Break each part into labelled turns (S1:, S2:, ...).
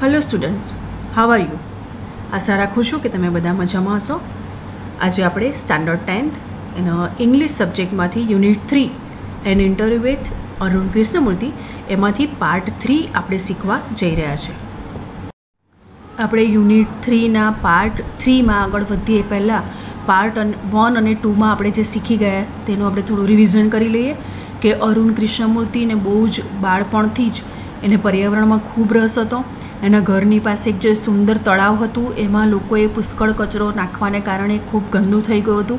S1: Hello students, how are you? આશા રાખું છું કે તમે બધા મજામાં હશો. આજે આપણે સ્ટાન્ડર્ડ 10th ઇંગ્લિશ સબ્જેક્ટમાંથી unit 3 an interview with Arun Krishnamurthy એમાંથી પાર્ટ 3 આપણે શીખવા જઈ રહ્યા છે. આપણે યુનિટ 3ના પાર્ટ 3માં આગળ વધીએ પહેલાં પાર્ટ 1 અને 2માં આપણે જે શીખી ગયા તેનું આપણે થોડું રિવિઝન કરી લઈએ કે અરુણ કૃષ્ણમૂર્તિને બહુ જ બાળપણથી જ એને પર્યાવરણમાં ખૂબ રસ હતો. એના ઘરની પાસે એક જે સુંદર તળાવ હતું એમાં લોકોએ પુષ્કળ કચરો નાખવાને કારણે ખૂબ ગંદુ થઈ ગયું હતું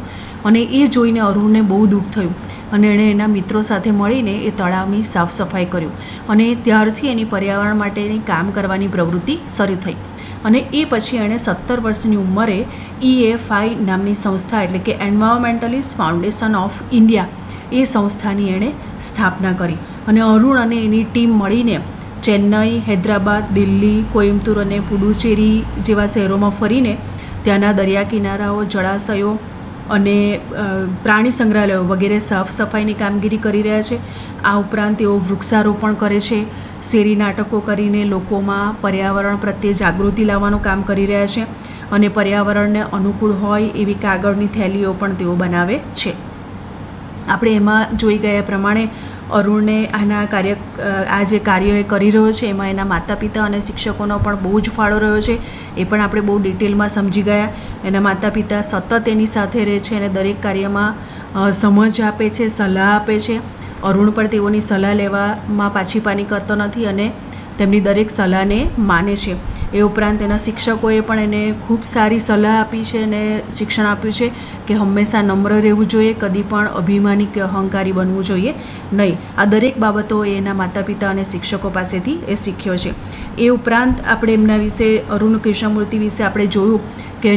S1: અને એ જોઈને અરુણને બહુ દુઃખ થયું અને એણે એના મિત્રો સાથે મળીને એ તળાવની સાફ સફાઈ કર્યું અને ત્યારથી એની પર્યાવરણ માટેની કામ કરવાની પ્રવૃત્તિ શરૂ થઈ અને એ પછી એણે 17 વર્ષની ઉંમરે EFI નામની સંસ્થા એટલે કે એન્વાયરમેન્ટલિસ્ટ ફાઉન્ડેશન ઓફ ઇન્ડિયા એ સંસ્થાની એણે સ્થાપના કરી અને અરુણ અને એની ટીમ મળીને ચેન્નઈ, હૈદરાબાદ, દિલ્હી, કોઈમ્બતુર અને પુડુચેરી જેવા શહેરોમાં ફરીને ત્યાંના દરિયા કિનારાઓ, જળાશયો અને પ્રાણી સંગ્રહાલયો વગેરે સાફ સફાઈની કામગીરી કરી રહ્યા છે. આ ઉપરાંત તેઓ વૃક્ષારોપણ કરે છે, શેરી નાટકો કરીને લોકોમાં પર્યાવરણ પ્રત્યે જાગૃતિ લાવવાનું કામ કરી રહ્યા છે અને પર્યાવરણને અનુકૂળ હોય એવી કાગળની થેલીઓ પણ તેઓ બનાવે છે. આપણે એમાં જોઈ ગયા પ્રમાણે અરુણને આ જે કાર્ય એ કરી રહ્યો છે એમાં એના માતા પિતા અને શિક્ષકોનો પણ બહુ જ ફાળો રહ્યો છે. એ પણ આપણે બહુ ડિટેલમાં સમજી ગયા. એના માતા પિતા સતત એની સાથે રહે છે અને દરેક કાર્યમાં સમજ આપે છે, સલાહ આપે છે. અરુણ પણ તેઓની સલાહ લેવામાં પાછીપાની કરતો નથી અને તેમની દરેક સલાહને માને છે. એ ઉપરાંત એના શિક્ષકોએ પણ એને ખૂબ સારી સલાહ આપી છે અને શિક્ષણ આપ્યું છે કે હંમેશા નમ્ર રહેવું જોઈએ, કદી પણ અભિમાની કે અહંકારી બનવું જોઈએ નહીં. આ દરેક બાબતો એના માતા પિતા અને શિક્ષકો પાસેથી એ શીખ્યો છે. એ ઉપરાંત આપણે એમના વિશે અરુણ કૃષ્ણમૂર્તિ વિશે આપણે જોયું કે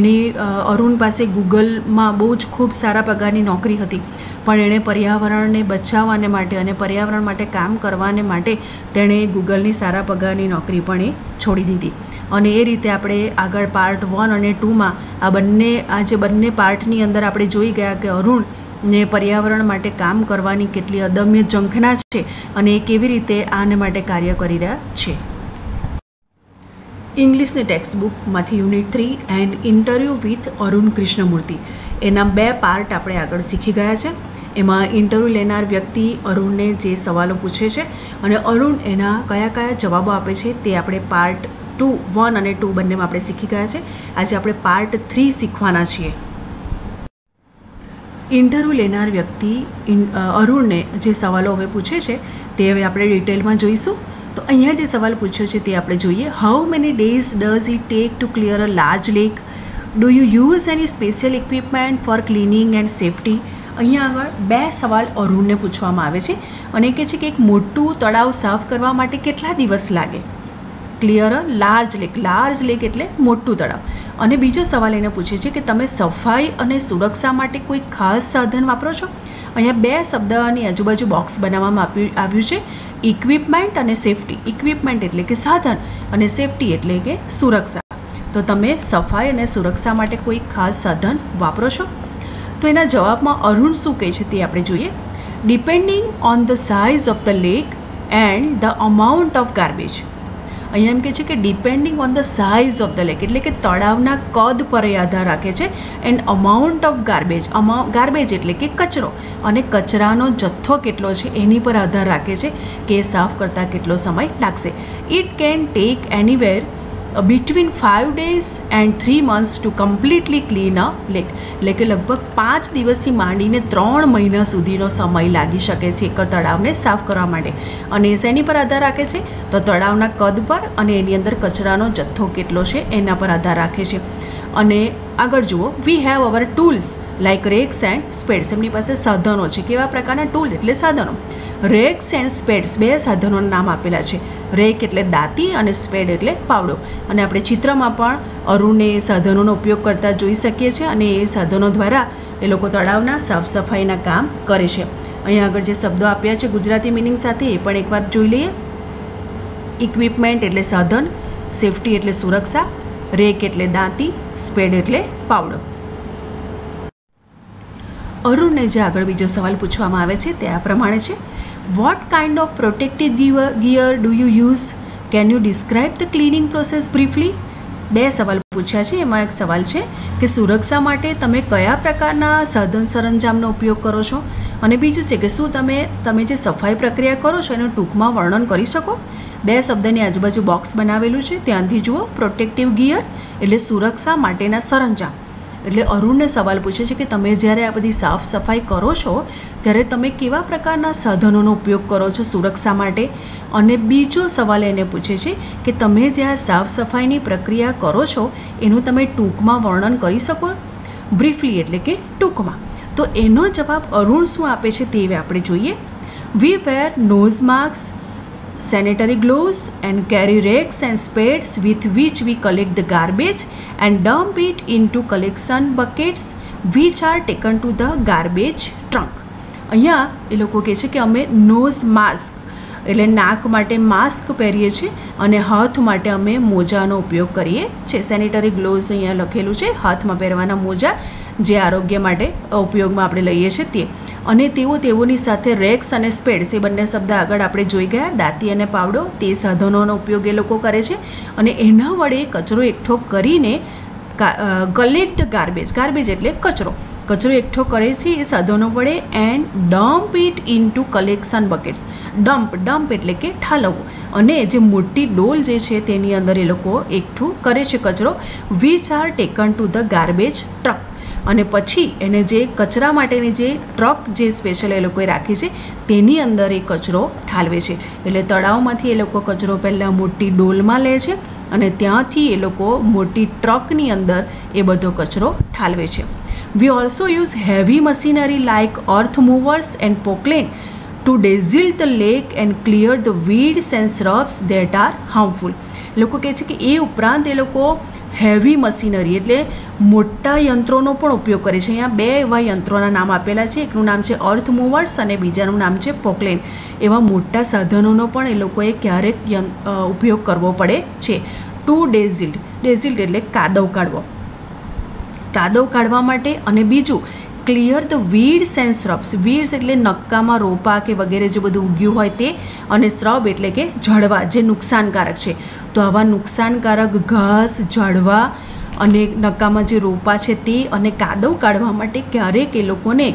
S1: અરુણ પાસે ગૂગલમાં બહુ જ ખૂબ સારા પગારની નોકરી હતી પણ એણે પર્યાવરણને બચાવવાને માટે અને પર્યાવરણ માટે કામ કરવાને માટે તેણે ગૂગલની સારા પગારની નોકરી પણ એ છોડી દીધી અને એ રીતે આપણે આગળ પાર્ટ 1 અને 2માં આ જે બંને પાર્ટની અંદર આપણે જોઈ ગયા કે અરુણને પર્યાવરણ માટે કામ કરવાની કેટલી અદમ્ય ઝંખના છે અને એ કેવી રીતે આને માટે કાર્ય કરી રહ્યા છે. ઇંગ્લિશની ટેક્સ્ટ બુકમાંથી unit 3 and interview with Arun Krishnamurthy એના 2 પાર્ટ આપણે આગળ શીખી ગયા છે. એમાં ઇન્ટરવ્યૂ લેનાર વ્યક્તિ અરુણને જે સવાલો પૂછે છે અને અરુણ એના કયા જવાબો આપે છે તે આપણે પાર્ટ 1 અને 2 બંનેમાં આપણે શીખી ગયા છે. આજે આપણે પાર્ટ 3 શીખવાના છીએ. ઇન્ટરવ્યૂ લેનાર વ્યક્તિ અરુણને જે સવાલો હવે પૂછે છે તે હવે આપણે ડિટેલમાં જોઈશું. તો અહીંયા જે સવાલ પૂછ્યો છે તે આપણે જોઈએ. How many days does it take to clear a large lake? Do you use any special equipment for cleaning and safety? અહીંયા આગળ 2 સવાલ અરુણને પૂછવામાં આવે છે અને કહે છે કે એક મોટું તળાવ સાફ કરવા માટે કેટલા દિવસ લાગે? ક્લિયર અ લાર્જ લેક એટલે મોટું તળાવ. અને બીજો સવાલ એને પૂછે છે કે તમે સફાઈ અને સુરક્ષા માટે કોઈ ખાસ સાધન વાપરો છો? અહીંયા 2 શબ્દની આજુબાજુ બોક્સ બનાવવામાં આવ્યું છે, ઇક્વિપમેન્ટ અને સેફટી. ઇક્વિપમેન્ટ એટલે કે સાધન અને સેફટી એટલે કે સુરક્ષા. તો તમે સફાઈ અને સુરક્ષા માટે કોઈ ખાસ સાધન વાપરો છો? તો એના જવાબમાં અરુણ શું કહે છે તે આપણે જોઈએ. Depending on the size of the lake and the amount of garbage. અહીંયા એમ કહે છે કે depending on the size of the lake એટલે કે તળાવના કદ પર એ આધાર રાખે છે એન્ડ અમાઉન્ટ ઓફ ગાર્બેજ એટલે કે કચરો અને કચરાનો જથ્થો કેટલો છે એની પર આધાર રાખે છે કે એ સાફ કરતાં કેટલો સમય લાગશે. It can take anywhere between 5 days and 3 months two completely clean a lake. એટલે કે લગભગ 5 દિવસથી માંડીને 3 મહિના સુધીનો સમય લાગી શકે છે એક તળાવને સાફ કરવા માટે. અને શેની પર આધાર રાખે છે? તો તળાવના કદ પર અને એની અંદર કચરાનો જથ્થો કેટલો છે એના પર આધાર રાખે છે. અને આગળ જુઓ, we have our tools like rakes and spades. એમની પાસે સાધનો છે. કેવા પ્રકારના ટૂલ એટલે સાધનો? રેક્સ એન્ડ સ્પેડ્સ 2 સાધનોના નામ આપેલા છે. રેક એટલે દાંતી અને સ્પેડ એટલે પાવડો. અને આપણે ચિત્રમાં પણ અરુણને એ સાધનોનો ઉપયોગ કરતા જોઈ શકીએ છીએ અને એ સાધનો દ્વારા એ લોકો તળાવના સાફ સફાઈના કામ કરે છે. અહીંયા આગળ જે શબ્દો આપ્યા છે ગુજરાતી મિનિંગ સાથે એ પણ એકવાર જોઈ લઈએ. ઇક્વિપમેન્ટ એટલે સાધન, સેફટી એટલે સુરક્ષા, રેક એટલે દાંતી, સ્પેડ એટલે પાવડો. અરુણને જે આગળ બીજો સવાલ પૂછવામાં આવે છે તે આ પ્રમાણે છે. What kind of protective gear do you use? Can you describe the cleaning process briefly? બે સવાલ પૂછ્યા છે. એમાં એક સવાલ છે કે સુરક્ષા માટે તમે કયા પ્રકારના સાધન સરંજામનો ઉપયોગ કરો છો, અને બીજું છે કે શું તમે જે સફાઈ પ્રક્રિયા કરો છો એનું ટૂંકમાં વર્ણન કરી શકો? બે શબ્દની આજુબાજુ બોક્સ બનાવેલું છે, ત્યાંથી જુઓ. પ્રોટેક્ટિવ ગિયર એટલે સુરક્ષા માટેના સરંજામ. એટલે અરુણને સવાલ પૂછે છે કે તમે જ્યારે આ બધી સાફ સફાઈ કરો છો ત્યારે તમે કેવા પ્રકારના સાધનોનો ઉપયોગ કરો છો સુરક્ષા માટે? અને બીજો સવાલ એને પૂછે છે કે તમે જે આ સાફ સફાઈની પ્રક્રિયા કરો છો એનું તમે ટૂંકમાં વર્ણન કરી શકો? બ્રીફલી એટલે કે ટૂંકમાં. તો એનો જવાબ અરુણ શું આપે છે તે આપણે જોઈએ. We wear nose mask, sanitary gloves and carry rakes and spades with which we collect the garbage and dump it into collection buckets which are taken to the garbage trunk. અહીંયા એ લોકો કહે છે કે અમે નોઝ માસ્ક એટલે નાક માટે mask પહેરીએ છીએ અને હાથ માટે અમે મોજાનો ઉપયોગ કરીએ છીએ. સેનિટરી ગ્લોવ્સ અહીંયા લખેલું છે, હાથમાં પહેરવાના મોજા જે આરોગ્ય માટે ઉપયોગમાં આપણે લઈએ છીએ તે. અને તેઓની સાથે રેક્સ અને સ્પેડ્સ એ બંને શબ્દ આગળ આપણે જોઈ ગયા. દાંતી અને પાવડો તે સાધનોનો ઉપયોગ એ લોકો કરે છે અને એના વડે કચરો એકઠો કરીને કલેક્ટ ગાર્બેજ એટલે કચરો એકઠો કરે છે એ સાધનો વડે. And dump it into collection buckets. Dump એટલે કે ઠાલવવું. અને જે મોટી ડોલ જે છે તેની અંદર એ લોકો એકઠું કરે છે કચરો. Which are taken to the garbage truck. અને પછી એને જે કચરા માટેની જે ટ્રક જે સ્પેશિયલ એ લોકોએ રાખી છે તેની અંદર એ કચરો ઠાલવે છે. એટલે તળાવમાંથી એ લોકો કચરો પહેલાં મોટી ડોલમાં લે છે અને ત્યાંથી એ લોકો મોટી ટ્રકની અંદર એ બધો કચરો ઠાલવે છે. We also use heavy machinery like earth movers and Poclain to desilt the lake and clear the weeds and shrubs that are harmful. લોકો કહે છે કે એ ઉપરાંત એ લોકો હેવી મશીનરી એટલે મોટા યંત્રોનો પણ ઉપયોગ કરે છે. અહીંયા બે એવા યંત્રોના નામ આપેલા છે. એકનું નામ છે અર્થ મૂવર્સ અને બીજાનું નામ છે પોકલેન. એવા મોટા સાધનોનો પણ એ લોકોએ ક્યારેક ઉપયોગ કરવો પડે છે. ટુ ડેઝિલ્ટ એટલે કાદવ કાઢવા માટે. અને બીજું ક્લિયર ધ વીડ્સ એન્ડ શ્રબ્સ. વીડ્સ એટલે નક્કામાં રોપા કે વગેરે જે બધું ઉગ્યું હોય તે, અને શ્રબ એટલે કે ઝાડવા જે નુકસાનકારક છે. તો આવા નુકસાનકારક ઘાસ, ઝાડવા અને નક્કામાં જે રોપા છે તે અને કાદવ કાઢવા માટે ક્યારેક એ લોકોને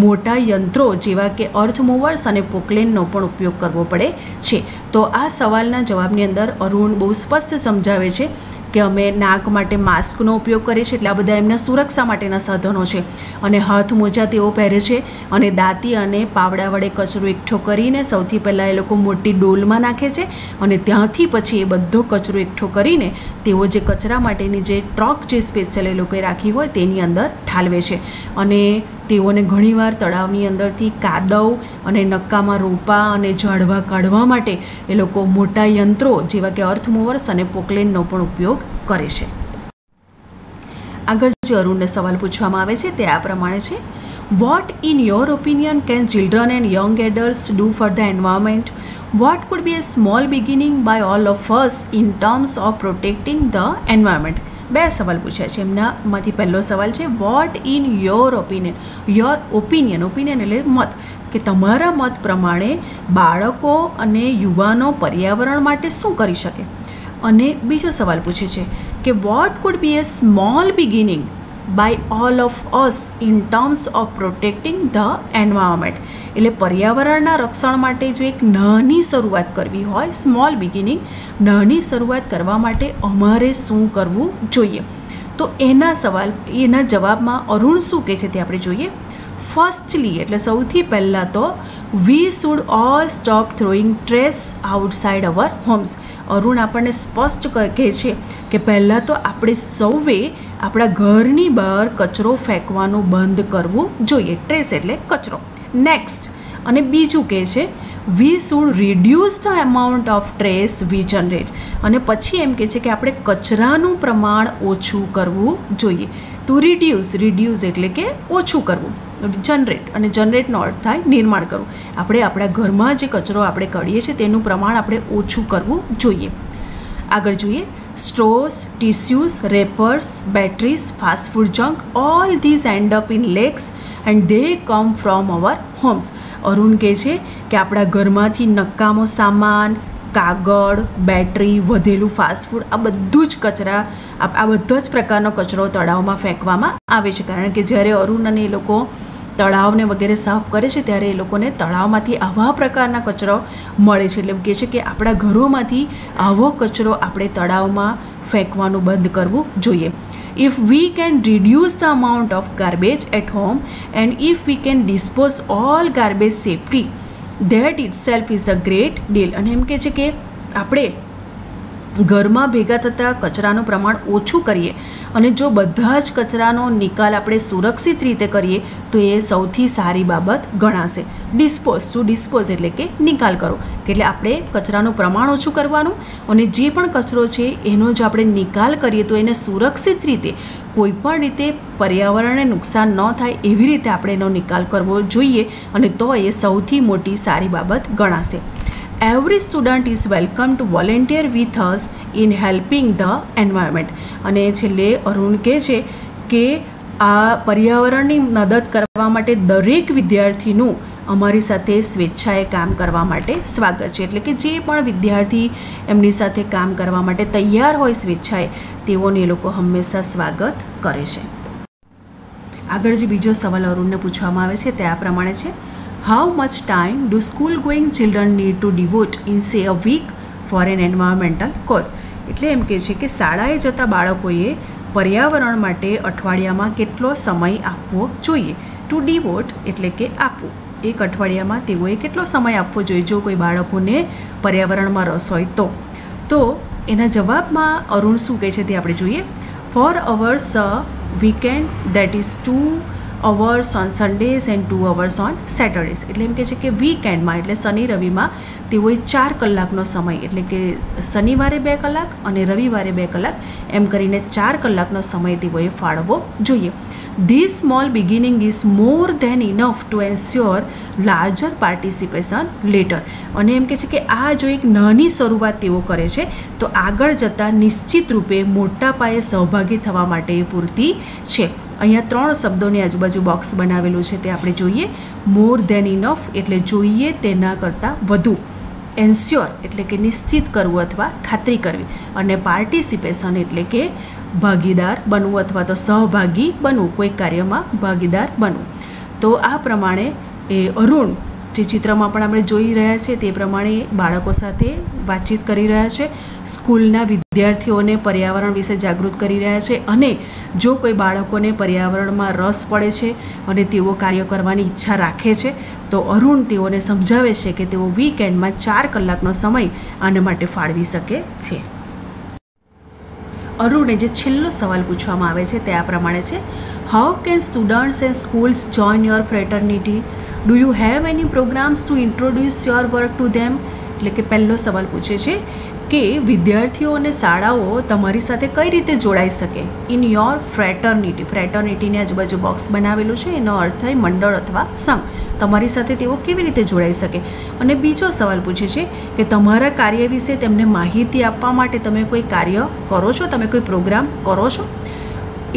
S1: મોટા યંત્રો જેવા કે અર્થ મૂવર્સ અને પોકલેનનો પણ ઉપયોગ કરવો પડે છે. તો આ સવાલના જવાબની અંદર અરુણ બહુ સ્પષ્ટ સમજાવે છે કે અમે નાક માટે માસ્કનો ઉપયોગ કરીએ છીએ એટલે આ બધા એમના સુરક્ષા માટેના સાધનો છે. અને હાથ મોજા તેઓ પહેરે છે અને દાંતી અને પાવડા વડે કચરો એકઠો કરીને સૌથી પહેલાં એ લોકો મોટી ડોલમાં નાખે છે અને ત્યાંથી પછી એ બધો કચરો એકઠો કરીને તેઓ જે કચરા માટેની જે ટ્રક જે સ્પેશિયલ એ લોકોએ રાખી હોય તેની અંદર ઠાલવે છે. અને તેઓને ઘણીવાર તળાવની અંદરથી કાદવ અને નક્કામાં રોપા અને ઝાડવા કાઢવા માટે એ લોકો મોટા યંત્રો જેવા કે અર્થ મૂવર્સ અને પોકલેનનો પણ ઉપયોગ કરે છે. આગળ જે અરુણને સવાલ પૂછવામાં આવે છે તે આ પ્રમાણે છે. What in your opinion can children and young adults do for the environment? What could be a small beginning by all of us in terms of protecting the environment? બે સવાલ પૂછ્યા છે. એમનામાંથી પહેલો સવાલ છે વોટ ઇન યોર ઓપિનિયન એટલે મત, કે તમારા મત પ્રમાણે બાળકો અને યુવાનો પર્યાવરણ માટે શું કરી શકે? અને બીજો સવાલ પૂછે છે કે what could be a small beginning by all of us in terms of protecting the environment? એટલે પર્યાવરણના રક્ષણ માટે જો એક નાની શરૂઆત કરવી હોય, સ્મોલ બિગિનિંગ, નાની શરૂઆત કરવા માટે અમારે શું કરવું જોઈએ? તો એના જવાબમાં અરુણ શું કહે છે તે આપણે જોઈએ. ફર્સ્ટલી એટલે સૌથી પહેલાં તો we should all stop throwing trash outside our homes. Arun આપણને સ્પષ્ટ કહે છે કે પહેલાં તો આપણે સૌએ આપણા ઘરની બહાર કચરો ફેંકવાનું બંધ કરવું જોઈએ. ટ્રેશ એટલે કચરો. નેક્સ્ટ અને બીજું કહે છે we should reduce the amount of trash we generate. અને પછી એમ કહે છે કે આપણે કચરાનું પ્રમાણ ઓછું કરવું જોઈએ. ટુ રિડ્યુસ એટલે કે ઓછું કરવું. જનરેટનો અર્થ થાય નિર્માણ કરવું. આપણે આપણા ઘરમાં જે કચરો આપણે કાઢીએ છીએ તેનું પ્રમાણ આપણે ઓછું કરવું જોઈએ. આગળ જોઈએ. Straws, tissues, wrappers, batteries, fast food junk, all these end up in lakes and they come from our homes. Arun કહે છે કે આપણા ઘરમાંથી નકામો સામાન, કાગળ, બેટરી, વધેલું ફાસ્ટ ફૂડ, આ બધું જ કચરા, આ બધા જ પ્રકારનો કચરો તળાવમાં ફેંકવામાં આવે છે. કારણ કે જ્યારે અરુણ અને એ લોકો તળાવને વગેરે સાફ કરે છે ત્યારે એ લોકોને તળાવમાંથી આવા પ્રકારના કચરો મળે છે. એટલે કહે છે કે આપણા ઘરોમાંથી આવો કચરો આપણે તળાવમાં ફેંકવાનું બંધ કરવું જોઈએ. If we can reduce the amount of garbage at home and if we can dispose all garbage safely, that itself is a great deal. અને એમ કહે છે કે આપણે ઘરમાં ભેગા થતા કચરાનું પ્રમાણ ઓછું કરીએ અને જો બધા જ કચરાનો નિકાલ આપણે સુરક્ષિત રીતે કરીએ તો એ સૌથી સારી બાબત ગણાશે. ડિસ્પોઝ એટલે કે નિકાલ કરો, એટલે આપણે કચરાનું પ્રમાણ ઓછું કરવાનું અને જે પણ કચરો છે એનો જો આપણે નિકાલ કરીએ તો એને સુરક્ષિત રીતે કોઈપણ રીતે પર્યાવરણને નુકસાન ન થાય એવી રીતે આપણે એનો નિકાલ કરવો જોઈએ અને તો એ સૌથી મોટી સારી બાબત ગણાશે. Every student is welcome to volunteer with us in helping the environment. અને છેલ્લે અરુણ કહે છે કે આ પર્યાવરણની મદદ કરવા માટે દરેક વિદ્યાર્થીનું અમારી સાથે સ્વેચ્છાએ કામ કરવા માટે સ્વાગત છે. એટલે કે જે પણ વિદ્યાર્થી એમની સાથે કામ કરવા માટે તૈયાર હોય સ્વેચ્છાએ તેઓને એ લોકો હંમેશા સ્વાગત કરે છે. આગળ જે બીજો સવાલ અરુણને પૂછવામાં આવે છે તે આ પ્રમાણે છે. How much time do school going children need to devote in say a week for an environmental cause? એટલે એમ કહે છે કે શાળાએ જતા બાળકોએ પર્યાવરણ માટે અઠવાડિયામાં કેટલો સમય આપવો જોઈએ. ટુ ડિવોટ એટલે કે આપવું. એક અઠવાડિયામાં તેઓએ કેટલો સમય આપવો જોઈએ જો કોઈ બાળકોને પર્યાવરણમાં રસ હોય તો એના જવાબમાં અરુણ શું કહે છે તે આપણે જોઈએ. For hours a weekend, that is 2 hours on Sundays and 2 hours on Saturdays. એટલે એમ કહે છે કે વીકેન્ડમાં એટલે શનિ રવિમાં તેઓએ 4 કલાકનો સમય એટલે કે શનિવારે 2 કલાક અને રવિવારે 2 કલાક એમ કરીને 4 કલાકનો સમય તેઓએ ફાળવવો જોઈએ. This small beginning is more than enough to ensure larger participation later. અને એમ કહે છે કે આ જો એક નાની શરૂઆત તેઓ કરે છે તો આગળ જતાં નિશ્ચિત રૂપે મોટા પાયે સહભાગી થવા માટે એ પૂરતી છે. અહીંયા 3 શબ્દોની આજુબાજુ બોક્સ બનાવેલું છે તે આપણે જોઈએ. મોર ધેન ઇનફ એટલે જોઈએ તેના કરતાં વધુ. એન્શ્યોર એટલે કે નિશ્ચિત કરવું અથવા ખાતરી કરવી અને પાર્ટિસિપેશન એટલે કે ભાગીદાર બનવું અથવા તો સહભાગી બનવું, કોઈ કાર્યમાં ભાગીદાર બનવું. તો આ પ્રમાણે એ અરુણ જે ચિત્રમાં પણ આપણે જોઈ રહ્યા છીએ તે પ્રમાણે બાળકો સાથે વાતચીત કરી રહ્યા છે, સ્કૂલના વિદ્યાર્થીઓને પર્યાવરણ વિશે જાગૃત કરી રહ્યા છે અને જો કોઈ બાળકોને પર્યાવરણમાં રસ પડે છે અને તેઓ કાર્ય કરવાની ઈચ્છા રાખે છે તો અરુણ તેઓને સમજાવે છે કે તેઓ વીકેન્ડમાં 4 કલાકનો સમય આના માટે ફાળવી શકે છે. અરુણે જે છેલ્લો સવાલ પૂછવામાં આવે છે તે આ પ્રમાણે છે. How can students and schools join your fraternity? Do you have any programmes to introduce your work to them? એટલે કે પહેલો સવાલ પૂછે છે કે વિદ્યાર્થીઓ અને શાળાઓ તમારી સાથે કઈ રીતે જોડાઈ શકે ઇન યોર ફ્રેટર્નિટી. ફ્રેટર્નિટીની આજુબાજુ બોક્સ બનાવેલું છે, એનો અર્થ થાય મંડળ અથવા સંઘ. તમારી સાથે તેઓ કેવી રીતે જોડાઈ શકે. અને બીજો સવાલ પૂછે છે કે તમારા કાર્ય વિશે તેમને માહિતી આપવા માટે તમે કોઈ કાર્ય કરો છો, તમે કોઈ પ્રોગ્રામ કરો છો.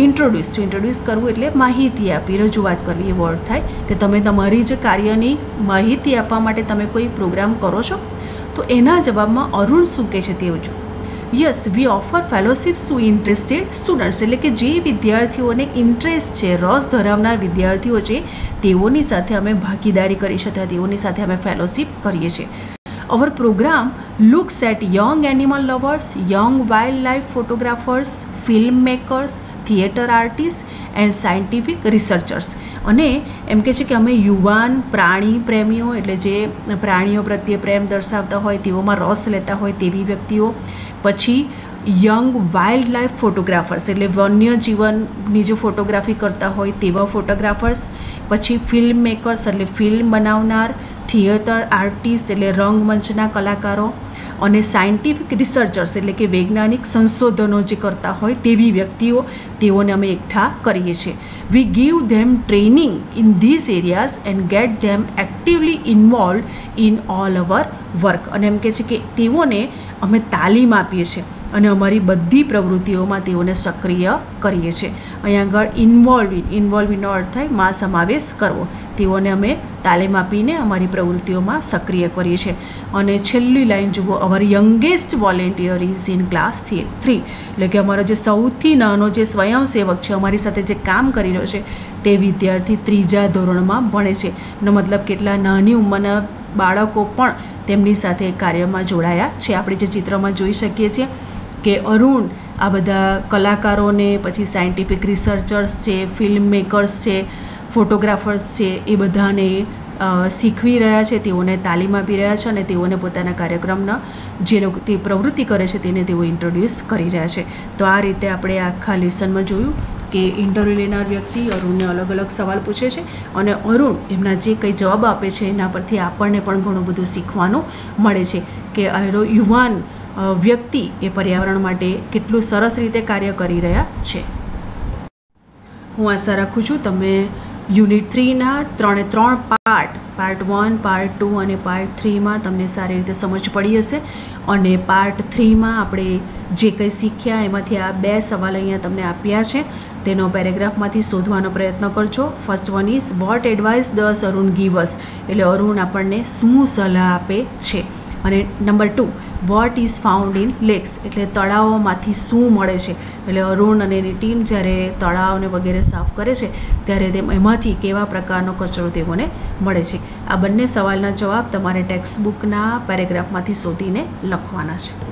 S1: ઇન્ટ્રોડ્યુસ કરવું એટલે માહિતી આપવી, રજૂઆત કરવી એવો અર્થ થાય કે તમે તમારી જ કાર્યની માહિતી આપવા માટે તમે કોઈ પ્રોગ્રામ કરો છો. તો એના જવાબમાં અરુણ શું કહે છે તે જો. Yes, we offer fellowships to interested students. એટલે કે જે વિદ્યાર્થીઓને ઇન્ટરેસ્ટ છે, રસ ધરાવનાર વિદ્યાર્થીઓ છે તેઓની સાથે અમે ભાગીદારી કરી શકીએ, તેઓની સાથે અમે ફેલોશિપ કરીએ છીએ. Our program looks at young animal lovers, young wildlife photographers, filmmakers, theatre artists and scientific researchers. અને એમ કહે છે કે અમે યુવાન પ્રાણી પ્રેમીઓ એટલે જે પ્રાણીઓ પ્રત્યે પ્રેમ દર્શાવતા હોય, તેઓમાં રસ લેતા હોય તેવી વ્યક્તિઓ, પછી યંગ વાઇલ્ડ લાઈફ ફોટોગ્રાફર્સ એટલે વન્યજીવનની જે ફોટોગ્રાફી કરતા હોય તેવા ફોટોગ્રાફર્સ, પછી ફિલ્મ મેકર્સ એટલે ફિલ્મ બનાવનાર, થિયેટર આર્ટિસ્ટ એટલે રંગમંચના કલાકારો અને સાયન્ટિફિક રિસર્ચર્સ એટલે કે વૈજ્ઞાનિક સંશોધનો જે કરતા હોય તેવી વ્યક્તિઓ, તેઓને અમે એકઠા કરીએ છીએ. We give them training in this areas and gate them actively involve in all hour work. અને એમ કહે છે કે તેઓને અમે તાલીમ આપીએ છીએ અને અમારી બધી પ્રવૃત્તિઓમાં તેઓને સક્રિય કરીએ છીએ. અહીંયા આગળ ઇન્વોલ્વ ઇનનો અર્થ થાય માં સમાવેશ કરવો. તેઓને અમે તાલીમ આપીને અમારી પ્રવૃત્તિઓમાં સક્રિય કરીએ છીએ. અને છેલ્લી લાઈન જુઓ, our youngest volunteer is in class 3. એટલે કે અમારો જે સૌથી નાનો જે સ્વયંસેવક છે, અમારી સાથે જે કામ કરી રહ્યો છે, તે વિદ્યાર્થી 3જા ધોરણમાં ભણે છે. એનો મતલબ કેટલા નાની ઉંમરના બાળકો પણ તેમની સાથે કાર્યમાં જોડાયા છે. આપણે જે ચિત્રમાં જોઈ શકીએ છીએ કે અરુણ આ બધા કલાકારોને, પછી સાયન્ટિફિક રિસર્ચર્સ છે, ફિલ્મ મેકર્સ છે, ફોટોગ્રાફર્સ છે, એ બધાને શીખવી રહ્યા છે, તેઓને તાલીમ આપી રહ્યા છે અને તેઓને પોતાના કાર્યક્રમના જે લોકો તે પ્રવૃત્તિ કરે છે તેને તેઓ ઇન્ટ્રોડ્યુસ કરી રહ્યા છે. તો આ રીતે આપણે આખા લેસનમાં જોયું કે ઇન્ટરવ્યૂ લેનાર વ્યક્તિ અરુણને અલગ અલગ સવાલ પૂછે છે અને અરુણ એમના જે કંઈ જવાબ આપે છે એના પરથી આપણને પણ ઘણું બધું શીખવાનું મળે છે કે આ યુવાન વ્યક્તિ એ પર્યાવરણ માટે કેટલું સરસ રીતે કાર્ય કરી રહ્યા છે. હું આશા રાખું છું તમે યુનિટ 3ના 3 પાર્ટ 1, પાર્ટ 2 અને પાર્ટ 3માં તમને સારી રીતે સમજ પડી હશે. અને પાર્ટ 3માં આપણે જે કંઈ શીખ્યા એમાંથી આ 2 સવાલ અહીંયા તમને આપ્યા છે, તેનો પેરેગ્રાફમાંથી શોધવાનો પ્રયત્ન કરજો. First one is what advice does Arun give us, એટલે અરુણ આપણને શું સલાહ આપે છે. અને number 2, what is found in lakes, એટલે તળાવોમાંથી શું મળે છે. એટલે અરુણ અને એની ટીમ જ્યારે તળાવને વગેરે સાફ કરે છે ત્યારે એમાંથી કેવા પ્રકારનો કચરો તેઓને મળે છે. આ બંને સવાલના જવાબ તમારે ટેક્સ્ટ બુકના પેરેગ્રાફમાંથી શોધીને લખવાના છે.